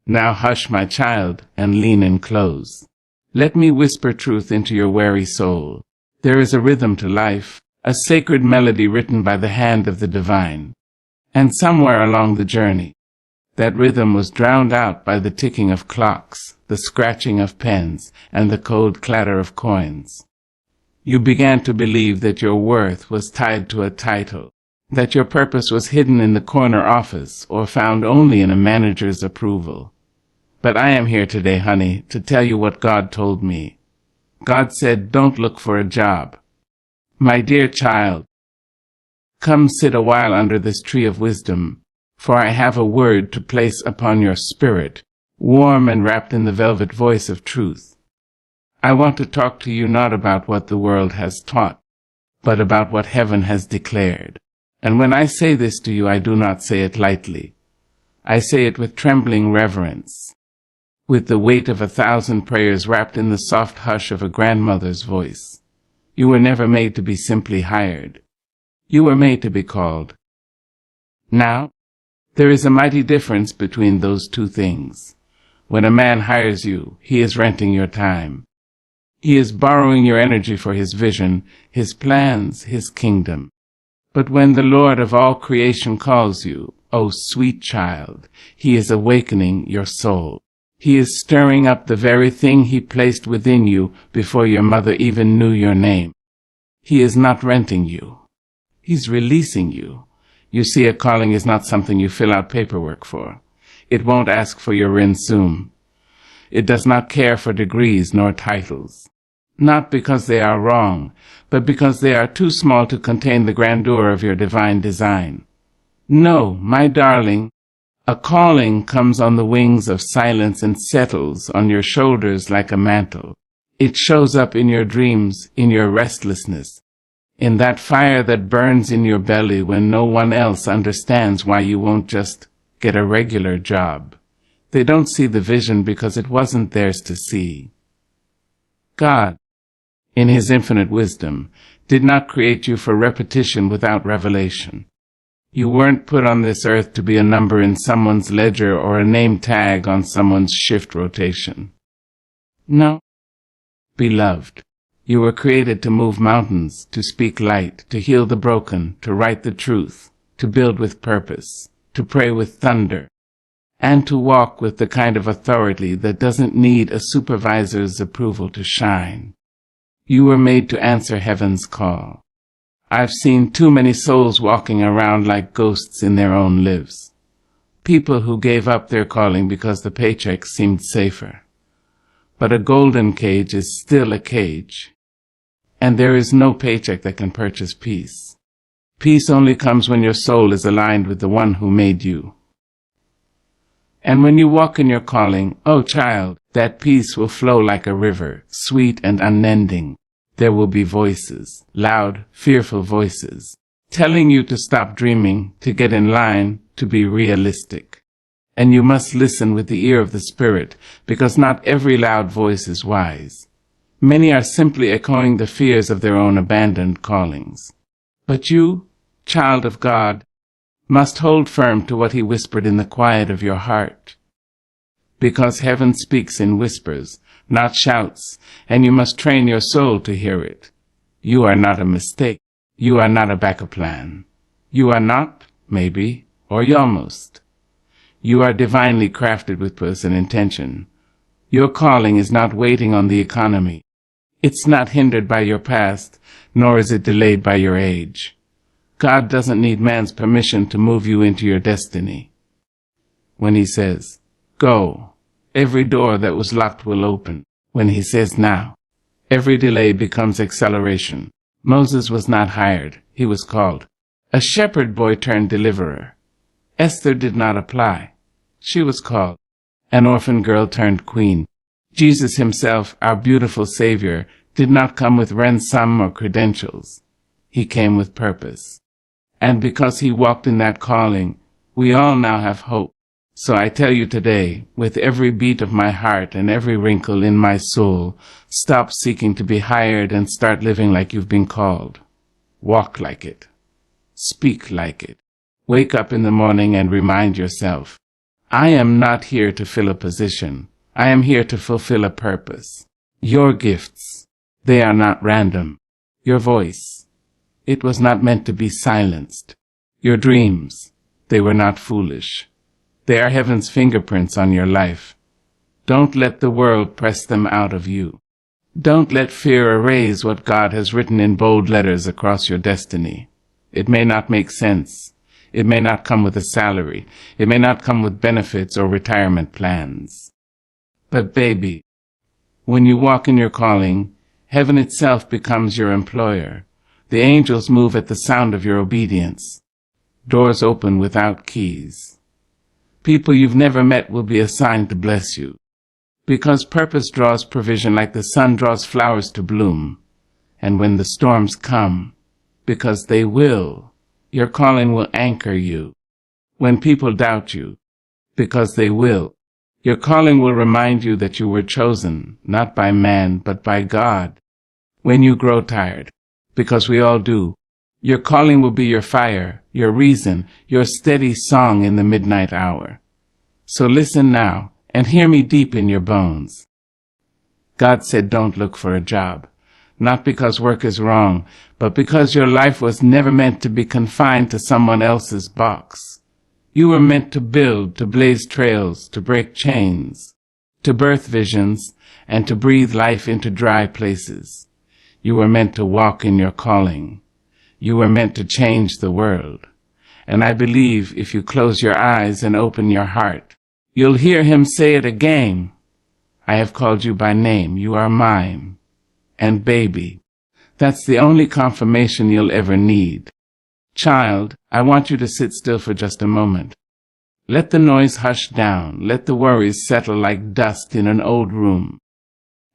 Now hush, my child, and lean in close. Let me whisper truth into your weary soul. There is a rhythm to life, a sacred melody written by the hand of the divine. And somewhere along the journey, that rhythm was drowned out by the ticking of clocks, the scratching of pens, and the cold clatter of coins. You began to believe that your worth was tied to a title, that your purpose was hidden in the corner office or found only in a manager's approval. But I am here today, honey, to tell you what God told me. God said, don't look for a job. My dear child, come sit a while under this tree of wisdom, for I have a word to place upon your spirit, warm and wrapped in the velvet voice of truth. I want to talk to you not about what the world has taught, but about what heaven has declared. And when I say this to you, I do not say it lightly. I say it with trembling reverence, with the weight of 1,000 prayers wrapped in the soft hush of a grandmother's voice. You were never made to be simply hired. You were made to be called. Now, there is a mighty difference between those two things. When a man hires you, he is renting your time. He is borrowing your energy for his vision, his plans, his kingdom. But when the Lord of all creation calls you, oh sweet child, he is awakening your soul. He is stirring up the very thing he placed within you before your mother even knew your name. He is not renting you. He's releasing you. You see, a calling is not something you fill out paperwork for. It won't ask for your resume. It does not care for degrees nor titles. Not because they are wrong, but because they are too small to contain the grandeur of your divine design. No, my darling, a calling comes on the wings of silence and settles on your shoulders like a mantle. It shows up in your dreams, in your restlessness, in that fire that burns in your belly when no one else understands why you won't just get a regular job. They don't see the vision because it wasn't theirs to see. God, in his infinite wisdom, did not create you for repetition without revelation. You weren't put on this earth to be a number in someone's ledger or a name tag on someone's shift rotation. No. Beloved, you were created to move mountains, to speak light, to heal the broken, to write the truth, to build with purpose, to pray with thunder, and to walk with the kind of authority that doesn't need a supervisor's approval to shine. You were made to answer heaven's call. I've seen too many souls walking around like ghosts in their own lives. People who gave up their calling because the paycheck seemed safer. But a golden cage is still a cage. And there is no paycheck that can purchase peace. Peace only comes when your soul is aligned with the one who made you. And when you walk in your calling, oh child, that peace will flow like a river, sweet and unending. There will be voices, loud, fearful voices, telling you to stop dreaming, to get in line, to be realistic. And you must listen with the ear of the Spirit, because not every loud voice is wise. Many are simply echoing the fears of their own abandoned callings. But you, child of God, must hold firm to what he whispered in the quiet of your heart. Because heaven speaks in whispers, not shouts, and you must train your soul to hear it. You are not a mistake. You are not a backup plan. You are not, maybe, or almost. You are divinely crafted with purpose and intention. Your calling is not waiting on the economy. It's not hindered by your past, nor is it delayed by your age. God doesn't need man's permission to move you into your destiny. When he says, go, every door that was locked will open. When he says now, every delay becomes acceleration. Moses was not hired, he was called. A shepherd boy turned deliverer. Esther did not apply. She was called. An orphan girl turned queen. Jesus himself, our beautiful Savior, did not come with ransom or credentials. He came with purpose. And because he walked in that calling, we all now have hope. So I tell you today, with every beat of my heart and every wrinkle in my soul, stop seeking to be hired and start living like you've been called. Walk like it. Speak like it. Wake up in the morning and remind yourself, I am not here to fill a position. I am here to fulfill a purpose. Your gifts, they are not random. Your voice, it was not meant to be silenced. Your dreams, they were not foolish. They are heaven's fingerprints on your life. Don't let the world press them out of you. Don't let fear erase what God has written in bold letters across your destiny. It may not make sense. It may not come with a salary. It may not come with benefits or retirement plans. But baby, when you walk in your calling, heaven itself becomes your employer. The angels move at the sound of your obedience. Doors open without keys. People you've never met will be assigned to bless you. Because purpose draws provision like the sun draws flowers to bloom. And when the storms come, because they will, your calling will anchor you. When people doubt you, because they will, your calling will remind you that you were chosen, not by man, but by God. When you grow tired, because we all do, your calling will be your fire, your reason, your steady song in the midnight hour. So listen now, and hear me deep in your bones. God said don't look for a job, not because work is wrong, but because your life was never meant to be confined to someone else's box. You were meant to build, to blaze trails, to break chains, to birth visions, and to breathe life into dry places. You were meant to walk in your calling. You were meant to change the world. And I believe if you close your eyes and open your heart, you'll hear him say it again. I have called you by name. You are mine. And baby, that's the only confirmation you'll ever need. Child, I want you to sit still for just a moment. Let the noise hush down. Let the worries settle like dust in an old room.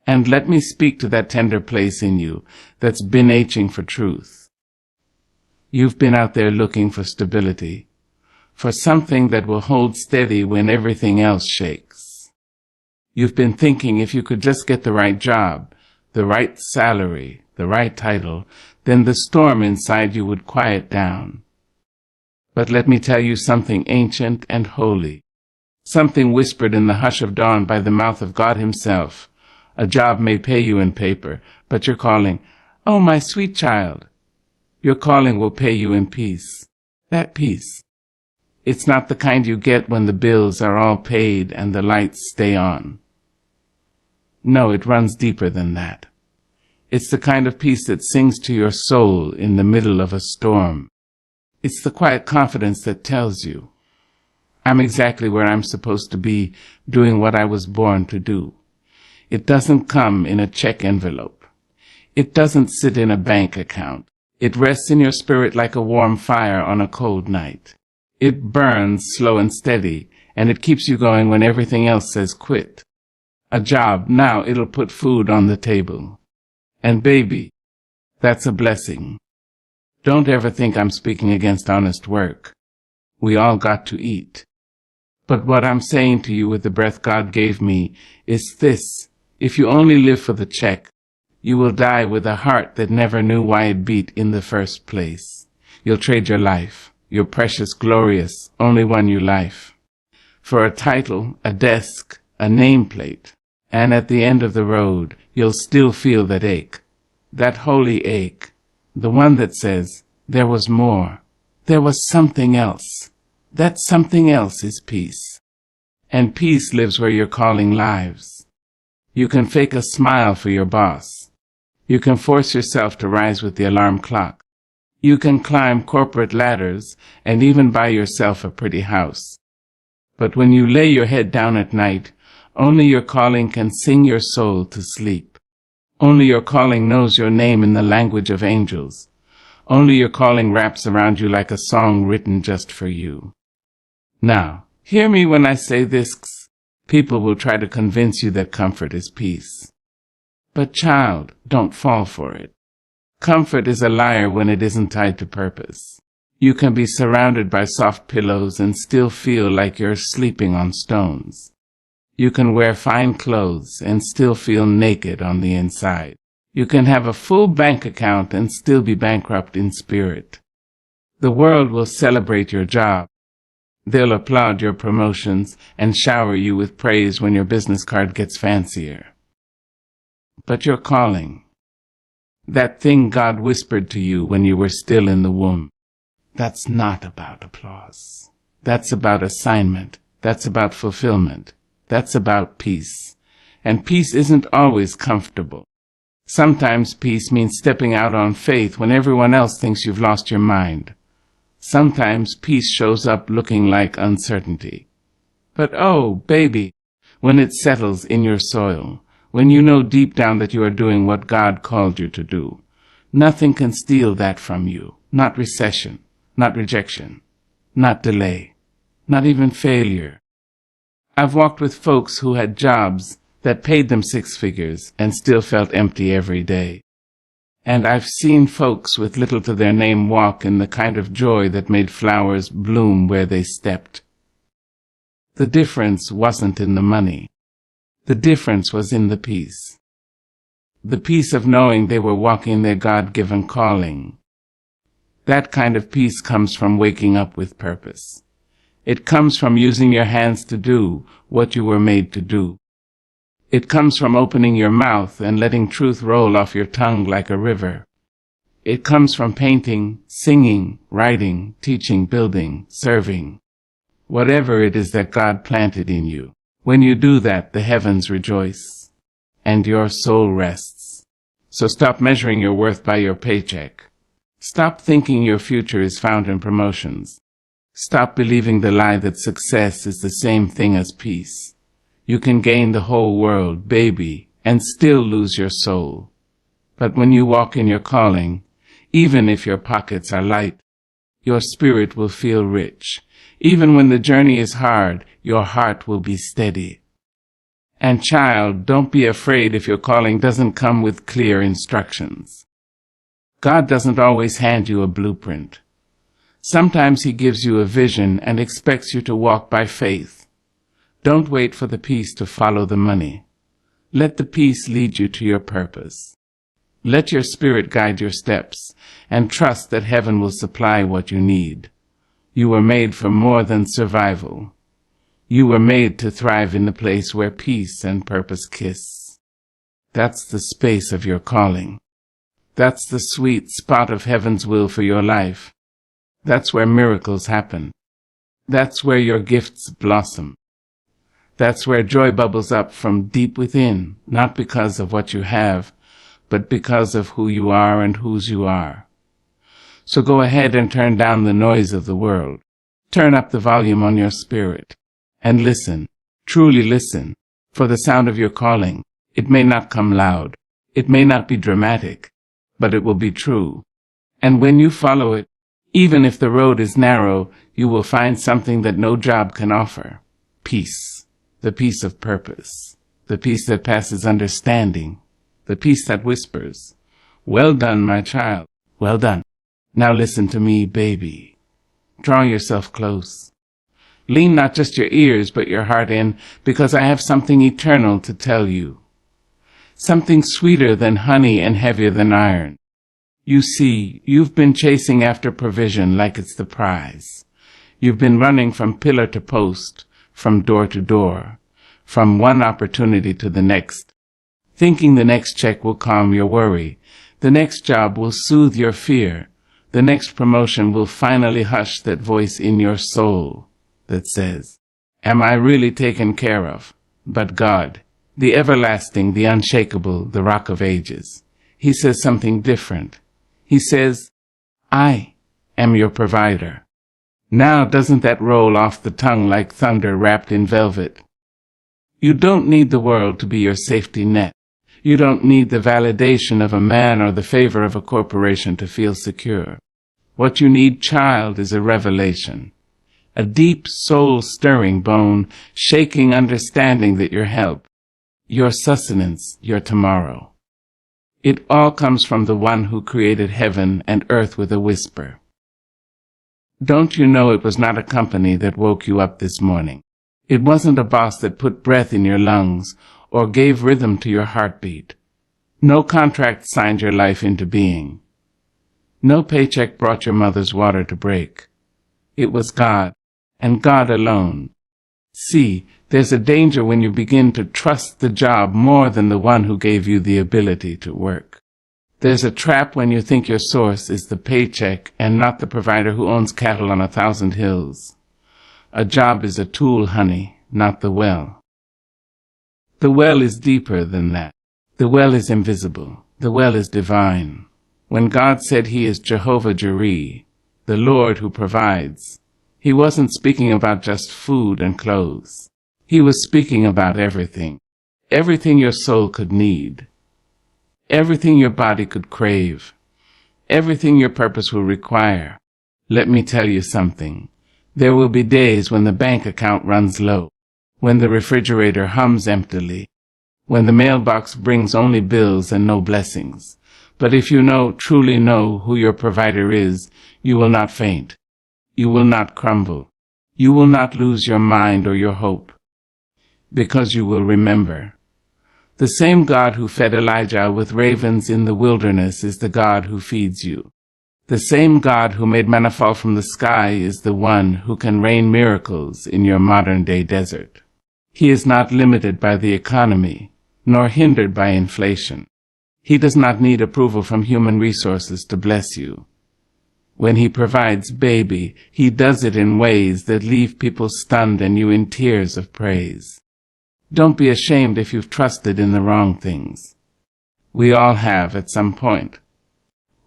And let me speak to that tender place in you that's been aching for truth. You've been out there looking for stability, for something that will hold steady when everything else shakes. You've been thinking if you could just get the right job, the right salary, the right title, then the storm inside you would quiet down. But let me tell you something ancient and holy, something whispered in the hush of dawn by the mouth of God himself. A job may pay you in paper, but your calling, oh, my sweet child, your calling will pay you in peace. That peace. It's not the kind you get when the bills are all paid and the lights stay on. No, it runs deeper than that. It's the kind of peace that sings to your soul in the middle of a storm. It's the quiet confidence that tells you, I'm exactly where I'm supposed to be, doing what I was born to do. It doesn't come in a check envelope. It doesn't sit in a bank account. It rests in your spirit like a warm fire on a cold night. It burns slow and steady, and it keeps you going when everything else says quit. A job, now it'll put food on the table. And baby, that's a blessing. Don't ever think I'm speaking against honest work. We all got to eat. But what I'm saying to you with the breath God gave me is this. If you only live for the check, you will die with a heart that never knew why it beat in the first place. You'll trade your life, your precious, glorious, only one new life, for a title, a desk, a nameplate. And at the end of the road, you'll still feel that ache, that holy ache, the one that says, there was more, there was something else. That something else is peace. And peace lives where your calling lives. You can fake a smile for your boss. You can force yourself to rise with the alarm clock. You can climb corporate ladders and even buy yourself a pretty house. But when you lay your head down at night, only your calling can sing your soul to sleep. Only your calling knows your name in the language of angels. Only your calling wraps around you like a song written just for you. Now, hear me when I say this. People will try to convince you that comfort is peace. But child, don't fall for it. Comfort is a liar when it isn't tied to purpose. You can be surrounded by soft pillows and still feel like you're sleeping on stones. You can wear fine clothes and still feel naked on the inside. You can have a full bank account and still be bankrupt in spirit. The world will celebrate your job, They'll applaud your promotions and shower you with praise when your business card gets fancier. But your calling, that thing God whispered to you when you were still in the womb, that's not about applause. That's about assignment. That's about fulfillment. That's about peace. And peace isn't always comfortable. Sometimes peace means stepping out on faith when everyone else thinks you've lost your mind. Sometimes peace shows up looking like uncertainty. But oh, baby, when it settles in your soil, when you know deep down that you are doing what God called you to do, nothing can steal that from you. Not recession, not rejection, not delay, not even failure. I've walked with folks who had jobs that paid them 6 figures and still felt empty every day. And I've seen folks with little to their name walk in the kind of joy that made flowers bloom where they stepped. The difference wasn't in the money. The difference was in the peace. The peace of knowing they were walking their God-given calling. That kind of peace comes from waking up with purpose. It comes from using your hands to do what you were made to do. It comes from opening your mouth and letting truth roll off your tongue like a river. It comes from painting, singing, writing, teaching, building, serving. Whatever it is that God planted in you. When you do that, the heavens rejoice, and your soul rests. So stop measuring your worth by your paycheck. Stop thinking your future is found in promotions. Stop believing the lie that success is the same thing as peace. You can gain the whole world, baby, and still lose your soul. But when you walk in your calling, even if your pockets are light, your spirit will feel rich. Even when the journey is hard, your heart will be steady. And child, don't be afraid if your calling doesn't come with clear instructions. God doesn't always hand you a blueprint. Sometimes He gives you a vision and expects you to walk by faith. Don't wait for the peace to follow the money. Let the peace lead you to your purpose. Let your spirit guide your steps, and trust that heaven will supply what you need. You were made for more than survival. You were made to thrive in the place where peace and purpose kiss. That's the space of your calling. That's the sweet spot of heaven's will for your life. That's where miracles happen. That's where your gifts blossom. That's where joy bubbles up from deep within, not because of what you have, but because of who you are and whose you are. So go ahead and turn down the noise of the world. Turn up the volume on your spirit. And listen, truly listen, for the sound of your calling. It may not come loud. It may not be dramatic, but it will be true. And when you follow it, even if the road is narrow, you will find something that no job can offer. Peace. The peace of purpose. The peace that passes understanding. The peace that whispers, "Well done, my child. Well done. Now listen to me, baby." Draw yourself close. Lean not just your ears, but your heart in, because I have something eternal to tell you. Something sweeter than honey and heavier than iron. You see, you've been chasing after provision like it's the prize. You've been running from pillar to post, from door to door, from one opportunity to the next, thinking the next check will calm your worry, the next job will soothe your fear, the next promotion will finally hush that voice in your soul that says, "Am I really taken care of?" But God, the everlasting, the unshakable, the rock of ages, He says something different. He says, "I am your provider." Now doesn't that roll off the tongue like thunder wrapped in velvet? You don't need the world to be your safety net. You don't need the validation of a man or the favor of a corporation to feel secure. What you need, child, is a revelation. A deep, soul-stirring bone, shaking understanding that your help, your sustenance, your tomorrow. It all comes from the one who created heaven and earth with a whisper. Don't you know it was not a company that woke you up this morning? It wasn't a boss that put breath in your lungs or gave rhythm to your heartbeat. No contract signed your life into being. No paycheck brought your mother's water to break. It was God, and God alone. See, there's a danger when you begin to trust the job more than the one who gave you the ability to work. There's a trap when you think your source is the paycheck and not the provider who owns cattle on 1,000 hills. A job is a tool, honey, not the well. The well is deeper than that. The well is invisible. The well is divine. When God said He is Jehovah Jireh, the Lord who provides, He wasn't speaking about just food and clothes. He was speaking about everything. Everything your soul could need. Everything your body could crave. Everything your purpose will require. Let me tell you something. There will be days when the bank account runs low, when the refrigerator hums emptily, when the mailbox brings only bills and no blessings. But if you truly know who your provider is, you will not faint. You will not crumble. You will not lose your mind or your hope, because you will remember. The same God who fed Elijah with ravens in the wilderness is the God who feeds you. The same God who made manna fall from the sky is the one who can rain miracles in your modern-day desert. He is not limited by the economy, nor hindered by inflation. He does not need approval from human resources to bless you. When He provides, baby, He does it in ways that leave people stunned and you in tears of praise. Don't be ashamed if you've trusted in the wrong things. We all have at some point.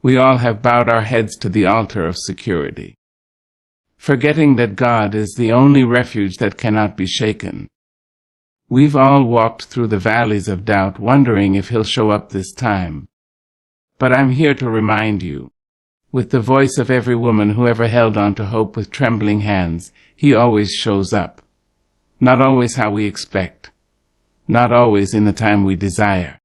We all have bowed our heads to the altar of security, forgetting that God is the only refuge that cannot be shaken. We've all walked through the valleys of doubt, wondering if He'll show up this time. But I'm here to remind you, with the voice of every woman who ever held on to hope with trembling hands, He always shows up. Not always how we expect, not always in the time we desire,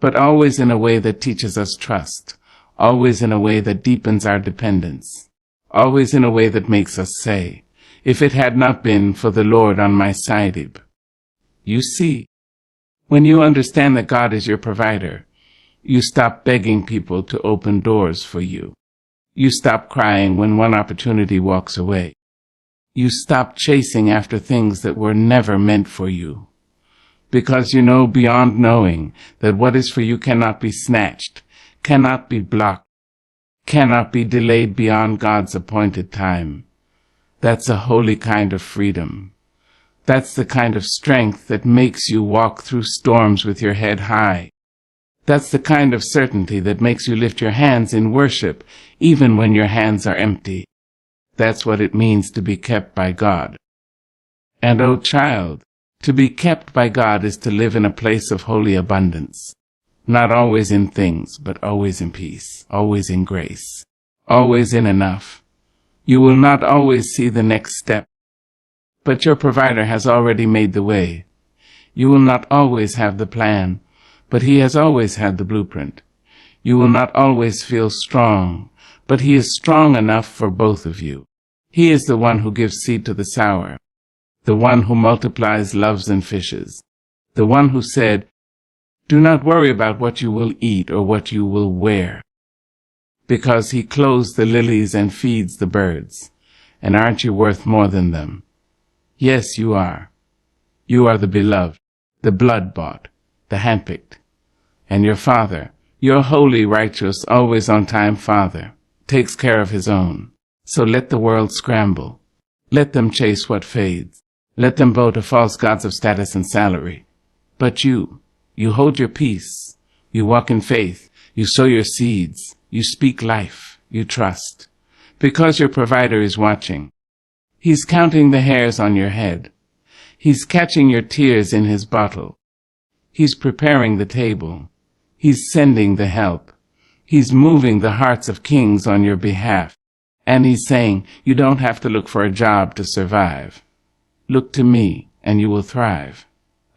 but always in a way that teaches us trust, always in a way that deepens our dependence, always in a way that makes us say, if it had not been for the Lord on my side. You see, when you understand that God is your provider, you stop begging people to open doors for you. You stop crying when one opportunity walks away. You stop chasing after things that were never meant for you, because you know beyond knowing that what is for you cannot be snatched, cannot be blocked, cannot be delayed beyond God's appointed time. That's a holy kind of freedom. That's the kind of strength that makes you walk through storms with your head high. That's the kind of certainty that makes you lift your hands in worship even when your hands are empty. That's what it means to be kept by God. And oh child, to be kept by God is to live in a place of holy abundance. Not always in things, but always in peace, always in grace, always in enough. You will not always see the next step, but your provider has already made the way. You will not always have the plan, but He has always had the blueprint. You will not always feel strong, but He is strong enough for both of you. He is the one who gives seed to the sower, the one who multiplies loaves and fishes, the one who said, "Do not worry about what you will eat or what you will wear," because He clothes the lilies and feeds the birds. And aren't you worth more than them? Yes, you are. You are the beloved, the blood-bought, the handpicked. And your Father, your holy, righteous, always on-time Father, takes care of His own. So let the world scramble. Let them chase what fades. Let them bow to false gods of status and salary. But you hold your peace. You walk in faith. You sow your seeds. You speak life. You trust. Because your provider is watching. He's counting the hairs on your head. He's catching your tears in His bottle. He's preparing the table. He's sending the help. He's moving the hearts of kings on your behalf. And He's saying, you don't have to look for a job to survive. Look to me, and you will thrive.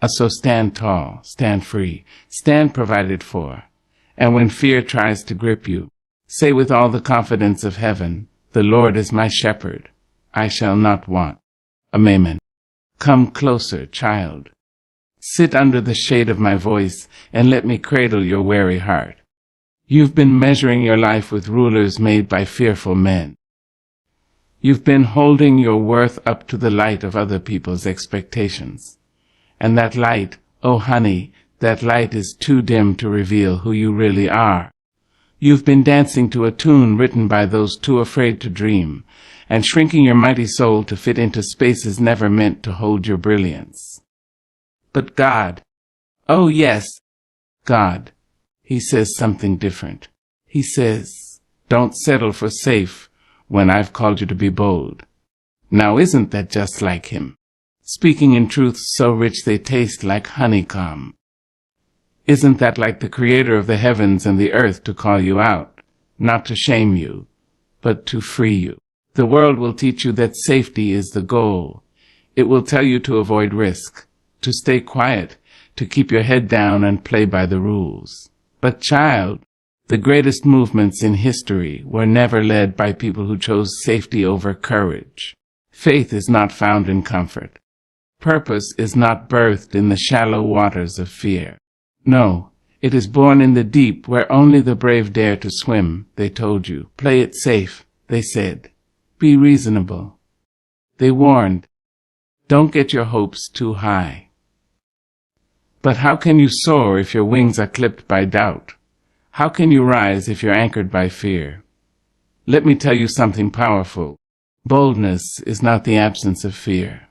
So stand tall, stand free, stand provided for. And when fear tries to grip you, say with all the confidence of heaven, the Lord is my shepherd. I shall not want. Amen. Come closer, child. Sit under the shade of my voice, and let me cradle your weary heart. You've been measuring your life with rulers made by fearful men. You've been holding your worth up to the light of other people's expectations. And that light, oh honey, that light is too dim to reveal who you really are. You've been dancing to a tune written by those too afraid to dream, and shrinking your mighty soul to fit into spaces never meant to hold your brilliance. But God, oh yes, God, He says something different. He says, don't settle for safe when I've called you to be bold. Now isn't that just like Him? Speaking in truths so rich they taste like honeycomb. Isn't that like the Creator of the heavens and the earth to call you out, not to shame you, but to free you? The world will teach you that safety is the goal. It will tell you to avoid risk, to stay quiet, to keep your head down and play by the rules. But child, the greatest movements in history were never led by people who chose safety over courage. Faith is not found in comfort. Purpose is not birthed in the shallow waters of fear. No, it is born in the deep where only the brave dare to swim, they told you. Play it safe, they said. Be reasonable. They warned, don't get your hopes too high. But how can you soar if your wings are clipped by doubt? How can you rise if you're anchored by fear? Let me tell you something powerful. Boldness is not the absence of fear.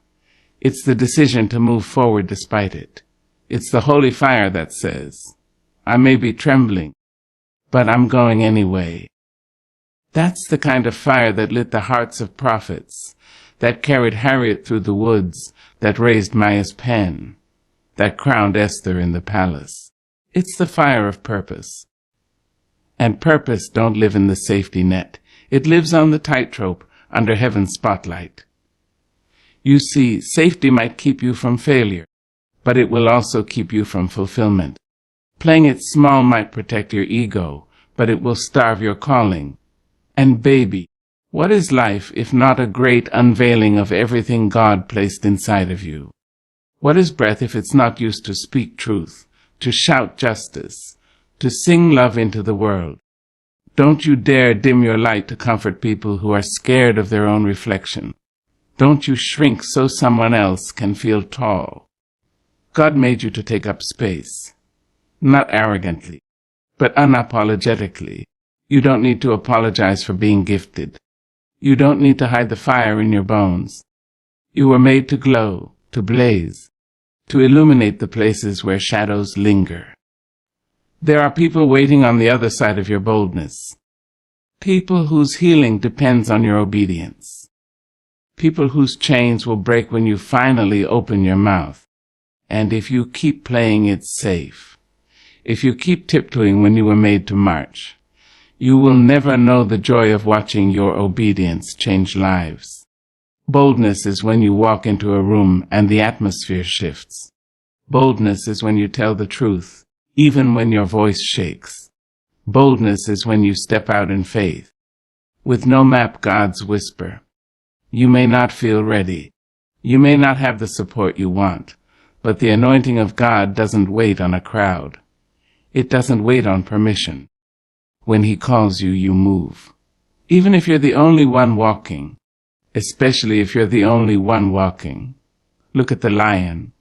It's the decision to move forward despite it. It's the holy fire that says, I may be trembling, but I'm going anyway. That's the kind of fire that lit the hearts of prophets, that carried Harriet through the woods, that raised Maya's pen, that crowned Esther in the palace. It's the fire of purpose. And purpose don't live in the safety net. It lives on the tightrope under heaven's spotlight. You see, safety might keep you from failure, but it will also keep you from fulfillment. Playing it small might protect your ego, but it will starve your calling. And baby, what is life if not a great unveiling of everything God placed inside of you? What is breath if it's not used to speak truth, to shout justice, to sing love into the world? Don't you dare dim your light to comfort people who are scared of their own reflection. Don't you shrink so someone else can feel tall. God made you to take up space, not arrogantly, but unapologetically. You don't need to apologize for being gifted. You don't need to hide the fire in your bones. You were made to glow, to blaze, to illuminate the places where shadows linger. There are people waiting on the other side of your boldness. People whose healing depends on your obedience. People whose chains will break when you finally open your mouth. And if you keep playing it safe, if you keep tiptoeing when you were made to march, you will never know the joy of watching your obedience change lives. Boldness is when you walk into a room and the atmosphere shifts. Boldness is when you tell the truth, even when your voice shakes. Boldness is when you step out in faith. With no map, God's whisper. You may not feel ready. You may not have the support you want. But the anointing of God doesn't wait on a crowd. It doesn't wait on permission. When He calls you, you move. Even if you're the only one walking, especially if you're the only one walking. Look at the lion.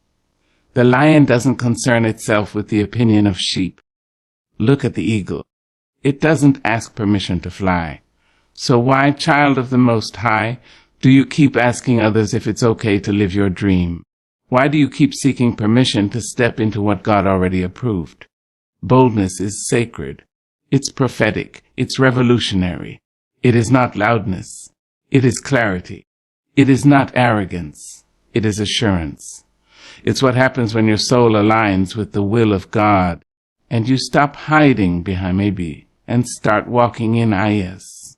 The lion doesn't concern itself with the opinion of sheep. Look at the eagle. It doesn't ask permission to fly. So why, child of the Most High, do you keep asking others if it's okay to live your dream? Why do you keep seeking permission to step into what God already approved? Boldness is sacred. It's prophetic. It's revolutionary. It is not loudness. It is clarity. It is not arrogance. It is assurance. It's what happens when your soul aligns with the will of God, and you stop hiding behind maybe and start walking in IS.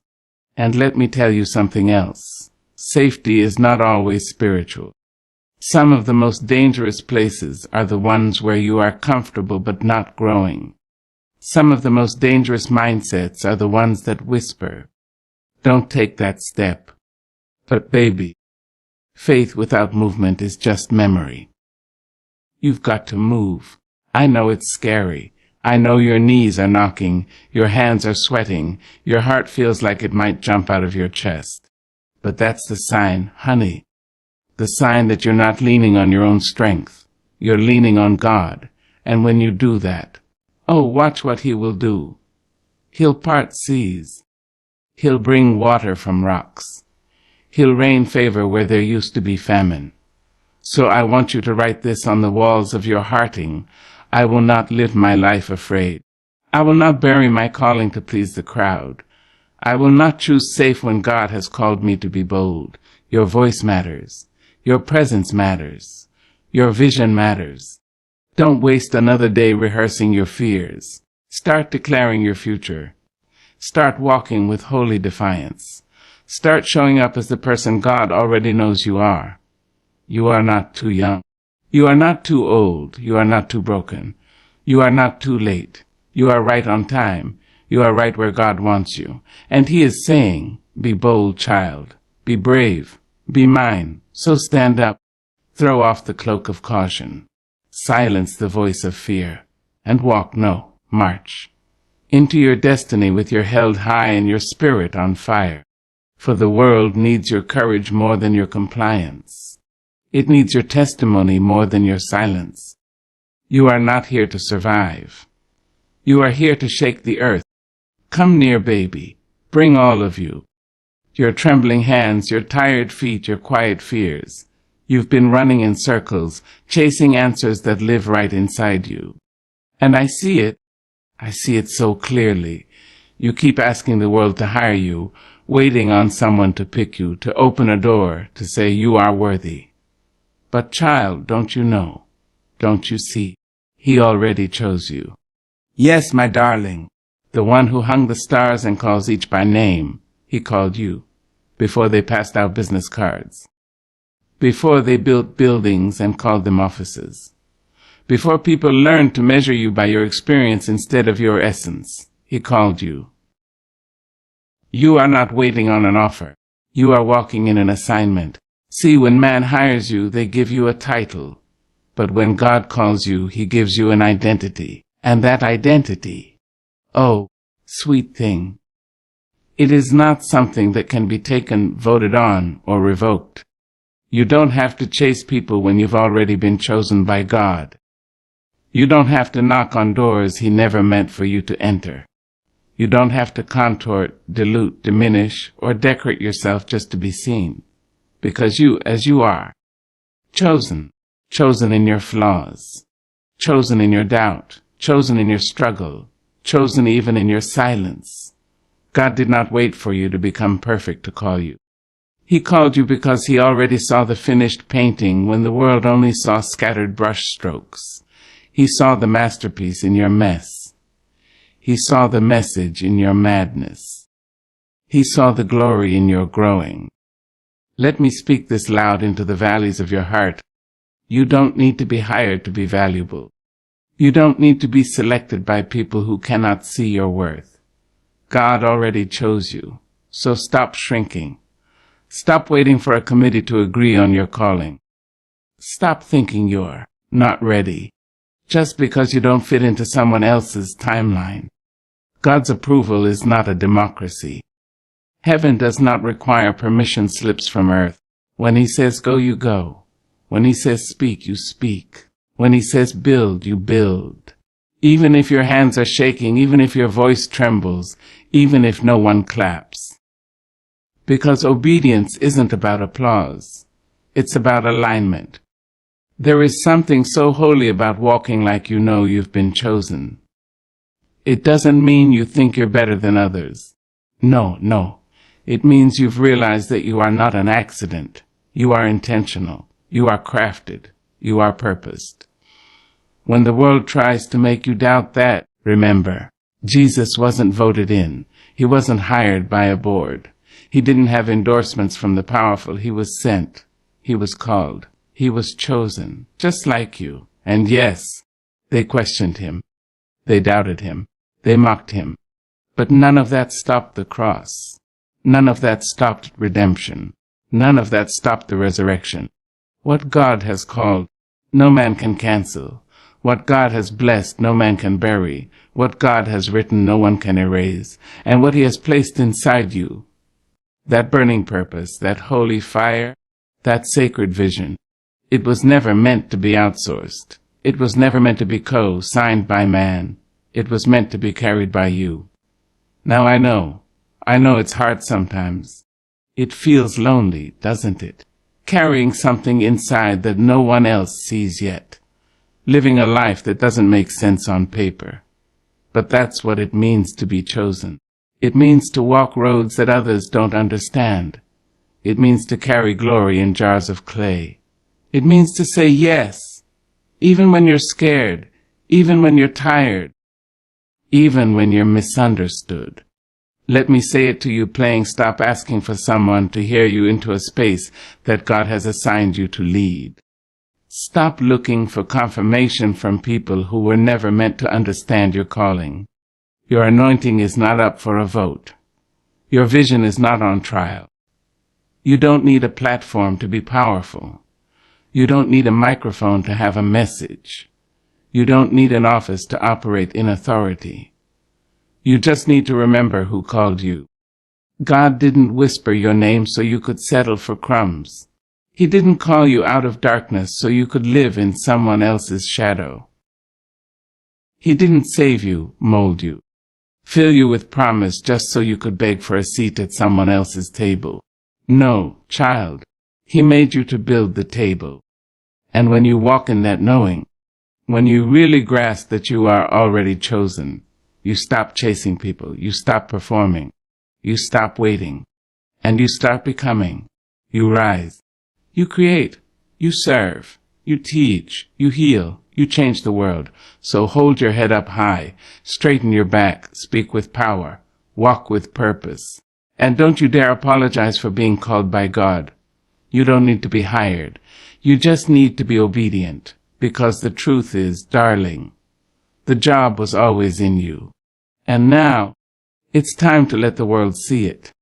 And let me tell you something else. Safety is not always spiritual. Some of the most dangerous places are the ones where you are comfortable but not growing. Some of the most dangerous mindsets are the ones that whisper, don't take that step. But baby, faith without movement is just memory. You've got to move. I know it's scary. I know your knees are knocking, your hands are sweating, your heart feels like it might jump out of your chest. But that's the sign, honey. The sign that you're not leaning on your own strength. You're leaning on God. And when you do that, oh, watch what He will do. He'll part seas. He'll bring water from rocks. He'll rain favor where there used to be famine. So I want you to write this on the walls of your hearting. I will not live my life afraid. I will not bury my calling to please the crowd. I will not choose safe when God has called me to be bold. Your voice matters. Your presence matters. Your vision matters. Don't waste another day rehearsing your fears. Start declaring your future. Start walking with holy defiance. Start showing up as the person God already knows you are. You are not too young. You are not too old. You are not too broken. You are not too late. You are right on time. You are right where God wants you. And He is saying, be bold, child. Be brave. Be mine. So stand up. Throw off the cloak of caution. Silence the voice of fear. And march. Into your destiny with your head high and your spirit on fire. For the world needs your courage more than your compliance. It needs your testimony more than your silence. You are not here to survive. You are here to shake the earth. Come near, baby. Bring all of you. Your trembling hands, your tired feet, your quiet fears. You've been running in circles, chasing answers that live right inside you. And I see it. I see it so clearly. You keep asking the world to hire you, waiting on someone to pick you, to open a door, to say you are worthy. But child, don't you know? Don't you see? He already chose you. Yes, my darling, the one who hung the stars and calls each by name, He called you, before they passed out business cards. Before they built buildings and called them offices. Before people learned to measure you by your experience instead of your essence, He called you. You are not waiting on an offer. You are walking in an assignment. See, when man hires you, they give you a title. But when God calls you, He gives you an identity. And that identity, oh, sweet thing, it is not something that can be taken, voted on, or revoked. You don't have to chase people when you've already been chosen by God. You don't have to knock on doors He never meant for you to enter. You don't have to contort, dilute, diminish, or decorate yourself just to be seen. Because you, as you are, chosen in your flaws, chosen in your doubt, chosen in your struggle, chosen even in your silence. God did not wait for you to become perfect to call you. He called you because He already saw the finished painting when the world only saw scattered brush strokes. He saw the masterpiece in your mess. He saw the message in your madness. He saw the glory in your growing. Let me speak this loud into the valleys of your heart. You don't need to be hired to be valuable. You don't need to be selected by people who cannot see your worth. God already chose you, so stop shrinking. Stop waiting for a committee to agree on your calling. Stop thinking you're not ready, just because you don't fit into someone else's timeline. God's approval is not a democracy. Heaven does not require permission slips from earth. When He says go, you go. When He says speak, you speak. When He says build, you build. Even if your hands are shaking, even if your voice trembles, even if no one claps. Because obedience isn't about applause. It's about alignment. There is something so holy about walking like you know you've been chosen. It doesn't mean you think you're better than others. No. It means you've realized that you are not an accident. You are intentional. You are crafted. You are purposed. When the world tries to make you doubt that, remember, Jesus wasn't voted in. He wasn't hired by a board. He didn't have endorsements from the powerful. He was sent. He was called. He was chosen, just like you. And yes, they questioned Him. They doubted Him. They mocked Him. But none of that stopped the cross. None of that stopped redemption. None of that stopped the resurrection. What God has called, no man can cancel. What God has blessed, no man can bury. What God has written, no one can erase. And what He has placed inside you, That burning purpose, that holy fire, that sacred vision. It was never meant to be outsourced. It was never meant to be co-signed by man. It was meant to be carried by you. Now I know it's hard sometimes. It feels lonely, doesn't it? Carrying something inside that no one else sees yet. Living a life that doesn't make sense on paper. But that's what it means to be chosen. It means to walk roads that others don't understand. It means to carry glory in jars of clay. It means to say yes, even when you're scared, even when you're tired, even when you're misunderstood. Let me say it to you plain, stop asking for someone to hear you into a space that God has assigned you to lead. Stop looking for confirmation from people who were never meant to understand your calling. Your anointing is not up for a vote. Your vision is not on trial. You don't need a platform to be powerful. You don't need a microphone to have a message. You don't need an office to operate in authority. You just need to remember who called you. God didn't whisper your name so you could settle for crumbs. He didn't call you out of darkness so you could live in someone else's shadow. He didn't save you, mold you, fill you with promise just so you could beg for a seat at someone else's table. No, child, He made you to build the table. And when you walk in that knowing, when you really grasp that you are already chosen, you stop chasing people, you stop performing, you stop waiting, and you start becoming. You rise, you create, you serve, you teach, you heal, you change the world. So hold your head up high, straighten your back, speak with power, walk with purpose. And don't you dare apologize for being called by God. You don't need to be hired. You just need to be obedient, because the truth is, darling, the job was always in you. And now, it's time to let the world see it.